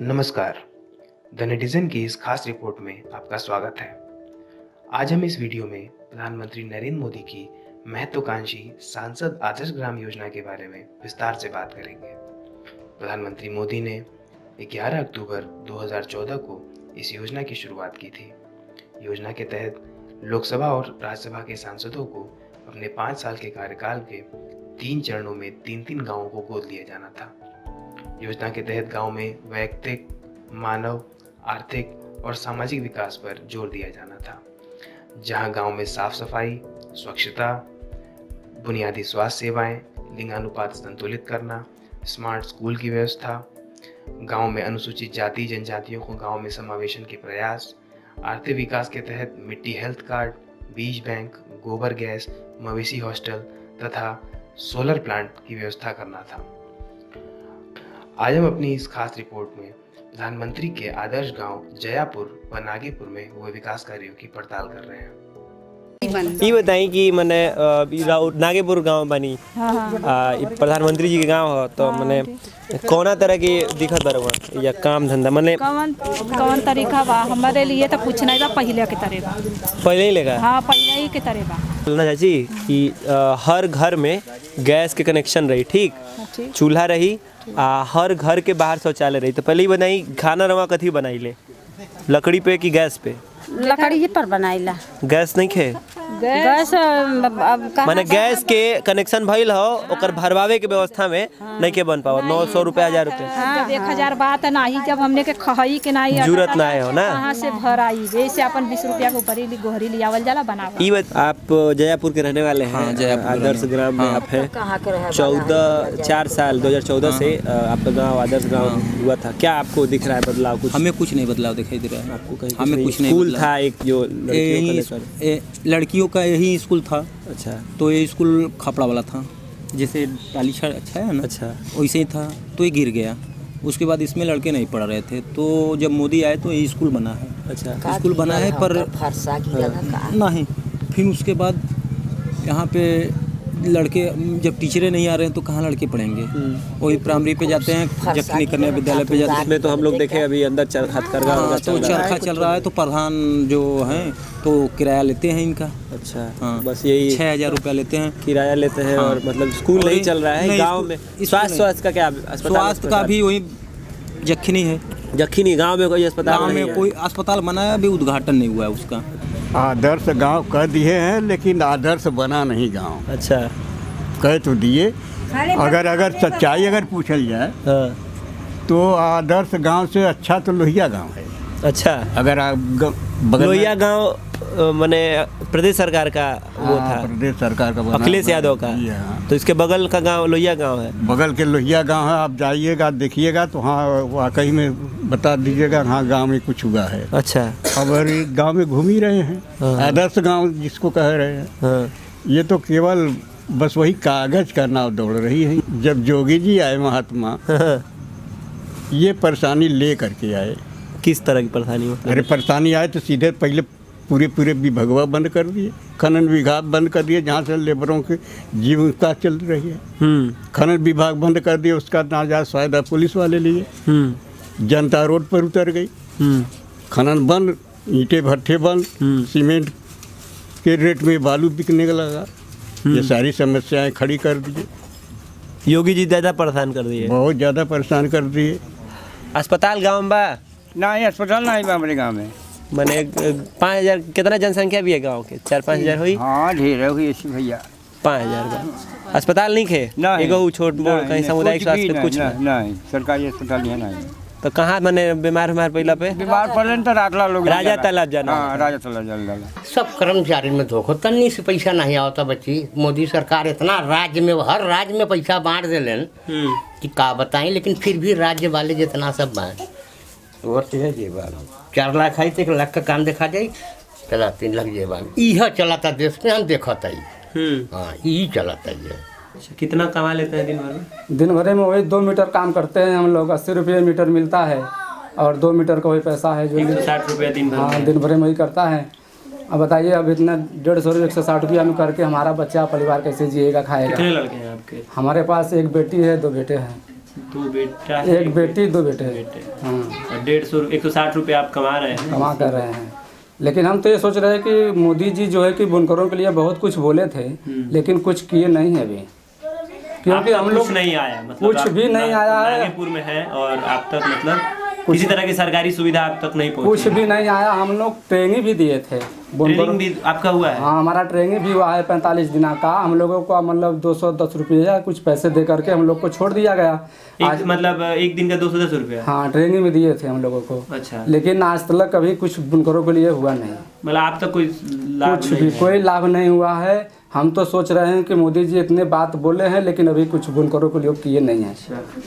नमस्कार, the netizen की इस खास रिपोर्ट में आपका स्वागत है। आज हम इस वीडियो में प्रधानमंत्री नरेंद्र मोदी की महत्वाकांक्षी सांसद आदर्श ग्राम योजना के बारे में विस्तार से बात करेंगे। प्रधानमंत्री मोदी ने 11 अक्टूबर 2014 को इस योजना की शुरुआत की थी। योजना के तहत लोकसभा और राज्यसभा के सांसदों को अपने 5 साल के कार्यकाल के 3 चरणों में 3-3 गांवों को गोद लिया जाना था। योजना के तहत गांव में वैयक्तिक, मानव, आर्थिक और सामाजिक विकास पर जोर दिया जाना था, जहां गांव में साफ सफाई, स्वच्छता, बुनियादी स्वास्थ्य सेवाएं, लिंगानुपात संतुलित करना, स्मार्ट स्कूल की व्यवस्था, गांव में अनुसूचित जाति जनजातियों को गांव में समावेशन के प्रयास, आर्थिक विकास के तहत मिट्टी हेल्थ कार्ड, बीज बैंक, गोबर गैस, मवेशी हॉस्टल तथा सोलर प्लांट की व्यवस्था करना था। आज हम अपनी इस खास रिपोर्ट में प्रधानमंत्री के आदर्श गांव जयापुर व नागेपुर में हुए विकास कार्यों की पड़ताल कर रहे हैं। ये बताई कि मैंने नागेपुर गांव बनी प्रधानमंत्री जी के गांव हो तो मैंने कौना तरह की दिक्कत बरवा या काम धंधा मैंने कौन तरीका बा हमारे लिए तो कुछ नहीं बा, पहले के तरह बा। पहले ही लेगा। हाँ, पहले ही के तरह बा। बोलना चाची कि हर घर में गैस के कनेक्शन रही, ठीक, चूल्हा रही, हर घर के बाहर शौचालय रही। तो पहले ही बनाई खाना रवा कथी बनाई ले, लकड़ी पे कि गैस पे? लकड़ी पर बनाईला। गैस नहीं खे? गैस माने गैस के कनेक्शन भइल हो, ओकर भरवावे के व्यवस्था में नहीं के बन पाओ। 900 रुपया 1000 रुपये जब 1000 बात नहीं, जब हमने के खही के नहीं जरूरत ना है हो ना, कहाँ से भराई वैसे अपन 20 रुपया के ऊपर ही गोहरी लियावल जाला बनावा। आप जयापुर के रहने वाले हैं? आदर्श ग्राम में आप हैं 4 साल 2014 से आपका गाँव आदर्श गाँव हुआ था। क्या आपको दिख रहा है बदलाव? कुछ हमें कुछ नहीं बदलाव दिखाई दे रहा है। आपको कहीं हमें कुछ नहीं स्कूल था एक जो लड़कियों का यही स्कूल था। अच्छा, तो ये स्कूल खपड़ा वाला था, जैसे टाली अच्छा है ना, अच्छा वैसे ही था, तो ये गिर गया। उसके बाद इसमें लड़के नहीं पढ़ रहे थे, तो जब मोदी आए तो ये स्कूल बना है। अच्छा, स्कूल बना है पर नहीं। फिर उसके बाद यहाँ पे लड़के जब टीचरें नहीं आ रहे हैं तो कहाँ लड़के पढ़ेंगे? वही प्राइमरी पे जाते हैं, जखनी कन्या विद्यालय पे जाते हैं। इसमें तो हम लोग देखे अभी अंदर चरखा तो चरखा चल रहा है, तो प्रधान जो हैं तो किराया लेते हैं इनका। अच्छा, हाँ, बस यही 6000 रुपया लेते हैं किराया लेते हैं। और मतलब स्कूल नहीं चल रहा है गाँव में। स्वास्थ्य का क्या? स्वास्थ्य का भी वही जखनी है। जखनी गाँव में कोई अस्पताल? गाँव में कोई अस्पताल बनाया, अभी उद्घाटन नहीं हुआ है उसका। आदर्श गांव कह दिए हैं, लेकिन आदर्श बना नहीं गांव। अच्छा, कह तो दिए। अगर सच्चाई अगर पूछल जाए तो आदर्श गांव से अच्छा तो लोहिया गांव है। अच्छा, अगर आप लोहिया गांव माने प्रदेश सरकार का वो था, प्रदेश सरकार का अखिलेश यादव का। तो इसके बगल का गांव लोहिया गांव है। बगल के लोहिया गांव है। आप जाइएगा देखिएगा तो हाँ वाकई में बता दीजिएगा, हाँ गांव में कुछ हुआ है। अच्छा, अब गांव में घूम ही रहे हैं। आदर्श गांव जिसको कह रहे हैं, ये तो केवल बस वही कागज का नाव दौड़ रही है। जब जोगी जी आए महात्मा, ये परेशानी ले करके आए। किस तरह की परेशानी? अरे परेशानी आए तो सीधे पहले पूरे विभागवा बंद कर दिए, खनन विभाग बंद कर दिए, जहाँ से लेबरों की जीविका चल रही है। खनन विभाग बंद कर दिए, उसका नाजायज फायदा पुलिस वाले लिए। जनता रोड पर उतर गई। खनन बंद, ईंटें भट्ठे बंद, सीमेंट के रेट में बालू बिकने लगा। ये सारी समस्याएं खड़ी कर दिए। योगी जी ज़्यादा परेशान कर दिए, बहुत ज़्यादा परेशान कर दिए। अस्पताल गाँव में बा? नहीं, अस्पताल नहीं बा हमारे गाँव में। मैंने 5000 कितना जनसंख्या भी है गांव के? 4-5 हजार हुई। हाँ, ढेर हुई ऐसी भैया। 5000 का अस्पताल नहीं खे? एगो छोट मोट कहीं सामुदायिक स्वास्थ्य कुछ नहीं, सरकारी अस्पताल नहीं। तो कहाँ मैंने बीमार पहला पे बीमार पड़े तो रातला लोग राजा तालाब जाना। हाँ, राजा तालाब जाना। सब कर्मचारी में धोखो, तन्नी से पैसा नहीं आवता बच्ची। मोदी सरकार इतना राज्य में, हर राज्य में पैसा बांट दिले कि का बताएं, लेकिन फिर भी राज्य वाले जितना सब बांट वो है जी बात 4 लाख है तो 1 लाख का काम देखा जाए, चला 3 लाख जे बात यह चलाता देश में। हम देखता ही हाँ, यही चलाता है। कितना कमा लेते हैं दिन भर में? दिन भर में वही 2 मीटर काम करते हैं हम लोग, 80 रुपये मीटर मिलता है। और 2 मीटर का वही पैसा है जो 160 रुपया दिन भर। हाँ, दिन भर में वही करता है। अब बताइए, अब इतना 150 160 रुपया में करके हमारा बच्चा परिवार कैसे जिएगा, खाएगा? कितने लड़के हैं आपके? हमारे पास एक बेटी है, 2 बेटे हैं। 2 बेटा, एक बेटी 2 बेटे। हाँ। और 160 रुपये आप कमा रहे हैं। कमा कर रहे हैं, लेकिन हम तो ये सोच रहे हैं कि मोदी जी जो है कि बुनकरों के लिए बहुत कुछ बोले थे, लेकिन कुछ किए नहीं है अभी, क्योंकि हम लोग नहीं आया, मतलब कुछ भी नहीं आया है। नागेपुर में है और आप तक मतलब किसी तरह की सरकारी सुविधा आप तक नहीं पहुंची। कुछ भी नहीं आया। हम लोग ट्रेनिंग भी दिए थे। ट्रेनिंग भी आपका हुआ है? हाँ, हमारा ट्रेनिंग भी हुआ है 45 दिन का। हम लोगों को मतलब 210 रुपये कुछ पैसे दे करके हम लोग को छोड़ दिया गया। आज मतलब एक दिन का 210 रुपया? हाँ, ट्रेनिंग में दिए थे हम लोगों को। अच्छा। लेकिन आज तक कभी कुछ बुनकरों के लिए हुआ नहीं। मतलब आप तक कोई लाभ कुछ भी कोई लाभ नहीं हुआ है। हम तो सोच रहे हैं कि मोदी जी इतने बात बोले हैं, लेकिन अभी कुछ बुनकरों के लिए किए नहीं है।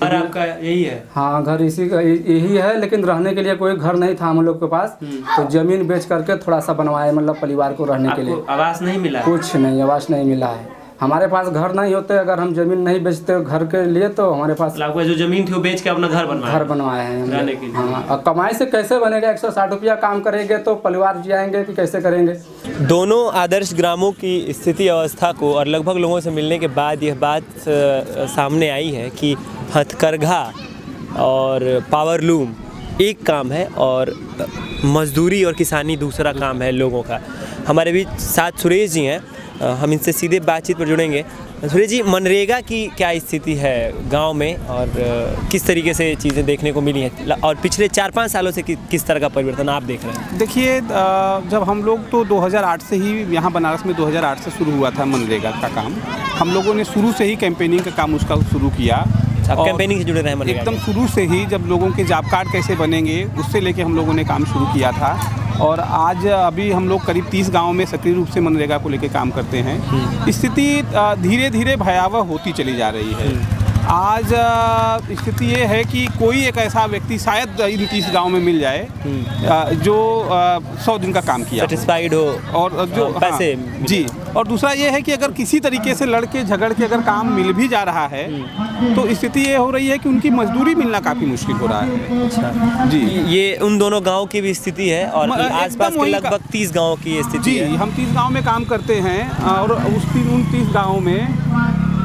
और आपका यही है? हाँ, घर इसी का यही है, लेकिन रहने के लिए कोई घर नहीं था हम लोग के पास, तो जमीन बेच करके थोड़ा सा बनवाए, मतलब परिवार को रहने के लिए। आवास नहीं मिला? कुछ नहीं, आवास नहीं मिला है। हमारे पास घर नहीं होते, अगर हम जमीन नहीं बेचते घर के लिए, तो हमारे पास आपको जो जमीन थी वो बेच के अपना घर बनवाए हैं। हाँ, और कमाई से कैसे बनेगा? 160 रुपया काम करेंगे तो परिवार जिएंगे कि कैसे करेंगे? दोनों आदर्श ग्रामों की स्थिति अवस्था को और लगभग लोगों से मिलने के बाद यह बात सामने आई है कि हथकरघा और पावरलूम एक काम है और मजदूरी और किसानी दूसरा काम है लोगों का। हमारे बीच साथ सुरेश जी हैं, हम इनसे सीधे बातचीत पर जुड़ेंगे। सुरेश जी, मनरेगा की क्या स्थिति है गांव में और किस तरीके से चीज़ें देखने को मिली हैं, और पिछले 4-5 सालों से किस तरह का परिवर्तन आप देख रहे हैं? देखिए, जब हम लोग तो 2008 से ही यहाँ बनारस में 2008 से शुरू हुआ था मनरेगा का काम। हम लोगों ने शुरू से ही कैंपेनिंग का काम उसका शुरू किया। कैंपेनिंग से जुड़े रहे मनरेगा? एकदम शुरू से ही, जब लोगों के जॉब कार्ड कैसे बनेंगे उससे लेके हम लोगों ने काम शुरू किया था। और आज अभी हम लोग करीब 30 गाँव में सक्रिय रूप से मनरेगा को लेके काम करते हैं। स्थिति धीरे धीरे भयावह होती चली जा रही है। आज स्थिति ये है कि कोई एक ऐसा व्यक्ति शायद इन 30 गाँव में मिल जाए जो 100 दिन का काम किया, सेटिस्फाइड हो और जो पैसे। हाँ, जी। और दूसरा ये है कि अगर किसी तरीके से लड़के झगड़ के अगर काम मिल भी जा रहा है, तो स्थिति ये हो रही है कि उनकी मजदूरी मिलना काफ़ी मुश्किल हो रहा है। अच्छा जी। ये उन दोनों गाँव की भी स्थिति है और आसपास के लगभग 30 गाँव की स्थिति है। हम 30 गाँव में काम करते हैं और उन 30 गाँव में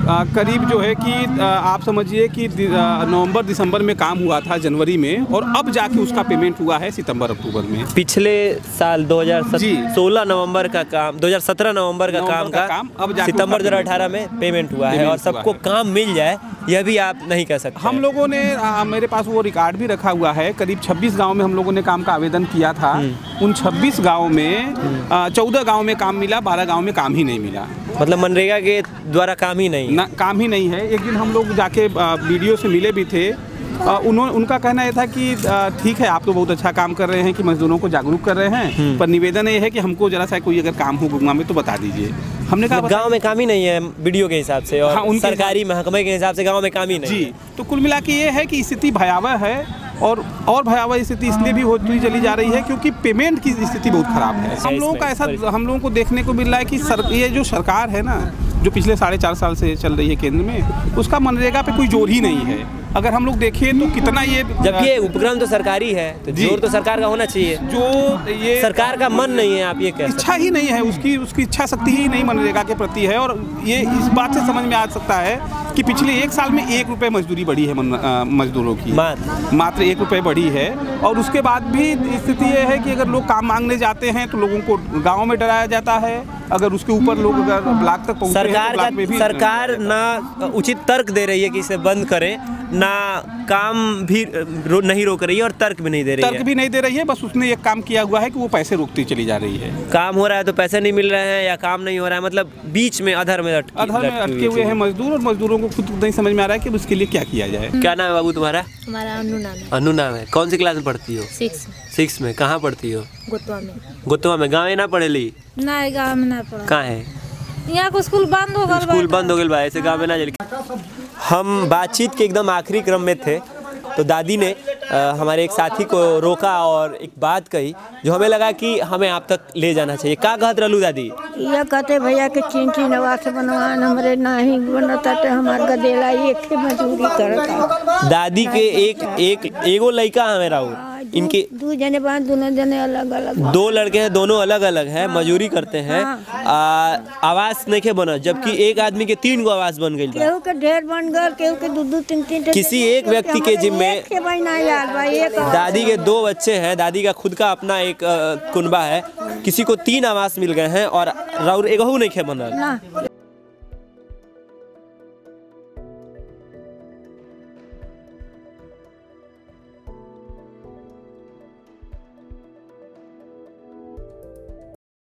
करीब जो है कि आप समझिए कि नवंबर दिसंबर में काम हुआ था, जनवरी में, और अब जाके उसका पेमेंट हुआ है सितंबर अक्टूबर में। पिछले साल 2016 नवंबर का काम, 2017 नवंबर का काम अब सितंबर 2018 में पेमेंट हुआ है। और सबको काम मिल जाए यह भी आप नहीं कह सकते। हम लोगों ने मेरे पास वो रिकॉर्ड भी रखा हुआ है। करीब 26 गाँव में हम लोगों ने काम का आवेदन किया था। उन 26 गाँव में 14 गाँव में काम मिला, 12 गाँव में काम ही नहीं मिला। मतलब मनरेगा के द्वारा काम ही नहीं काम ही नहीं है। एक दिन हम लोग जाके वीडियो से मिले भी थे। उनका कहना यह था कि ठीक है, आप तो बहुत अच्छा काम कर रहे हैं कि मजदूरों को जागरूक कर रहे हैं, पर निवेदन ये है कि हमको जरा सा कोई अगर काम हो गुमा में तो बता दीजिए। हमने कहा गांव में काम ही नहीं है वीडियो के हिसाब से, और हाँ, सरकारी महकमे के हिसाब से गांव में काम ही नहीं जी। तो कुल मिला के ये है कि स्थिति भयावह है, और भयावह स्थिति इसलिए भी होती चली जा रही है क्योंकि पेमेंट की स्थिति बहुत खराब है। हम लोगों का ऐसा हम लोगों को देखने को मिल रहा है कि ये जो सरकार है ना, जो पिछले 4.5 साल से चल रही है केंद्र में, उसका मनरेगा पे कोई जोर ही नहीं है। अगर हम लोग देखें तो कितना ये, जब ये उपक्रम तो सरकारी है तो जोर तो सरकार का होना चाहिए। जो ये सरकार का मन नहीं है, आप ये कह सकते हैं। इच्छा ही नहीं है, उसकी इच्छा शक्ति ही नहीं मनरेगा के प्रति है। और ये इस बात से समझ में आ सकता है कि पिछले 1 साल में 1 रुपये मजदूरी बढ़ी है मजदूरों की, मात्र 1 रुपये बढ़ी है। और उसके बाद भी स्थिति ये है कि अगर लोग काम मांगने जाते हैं तो लोगों को गाँव में डराया जाता है। अगर उसके ऊपर लोग अगर ब्लॉक तक पहुँचे हैं तो सरकार ना उचित तर्क दे रही है कि इसे बंद करें, ना काम भी नहीं रोक रही है और तर्क भी नहीं दे रही है। बस उसने एक काम किया हुआ है कि वो पैसे रोकती चली जा रही है। काम हो रहा है तो पैसे नहीं मिल रहे हैं, या काम नहीं हो रहा है, मतलब बीच में अधर में अटके हुए हैं मजदूर, और मजदूरों को खुद नहीं समझ में आ रहा है कि उसके लिए क्या किया जाए। क्या नाम है बाबू तुम्हारा? हमारा अनु नाम है। अनु नाम है। कौन सी क्लास में पढ़ती हो? 6 में। कहाँ पढ़ती हो? गोतवा में। गाँव ना पढ़ेली? नहीं, गाँव में ना पढ़ा। कहाँ है? यहाँ को स्कूल बंद हो गया। स्कूल बंद हो गया, ऐसे गाँव में ना चली। हम बातचीत के एकदम आखिरी क्रम में थे तो दादी ने हमारे एक साथी को रोका और एक बात कही जो हमें लगा कि हमें आप तक ले जाना चाहिए। क्या कहत रहलू दादी? यह कहते भैया के चिंची नवा से बनवान हमरे नहीं बनता तो हमार गदेला एक के मजदूरी करता। दादी के एगो लड़का हमें राहुल, इनके दो जने बन, दोनों जने अलग अलग। 2 लड़के हैं, दोनों अलग अलग हैं, मजदूरी करते हैं। आवास नहीं बना, जबकि एक आदमी के 3 गो आवास बन गई। केहू के ढेर बन गए, केहू के 2-2 3-3। किसी एक व्यक्ति के जिम्मे दादी के 2 बच्चे हैं, दादी का खुद का अपना एक कुनबा है, किसी को 3 आवास मिल गए हैं और राउर एगहू नहीं बनल।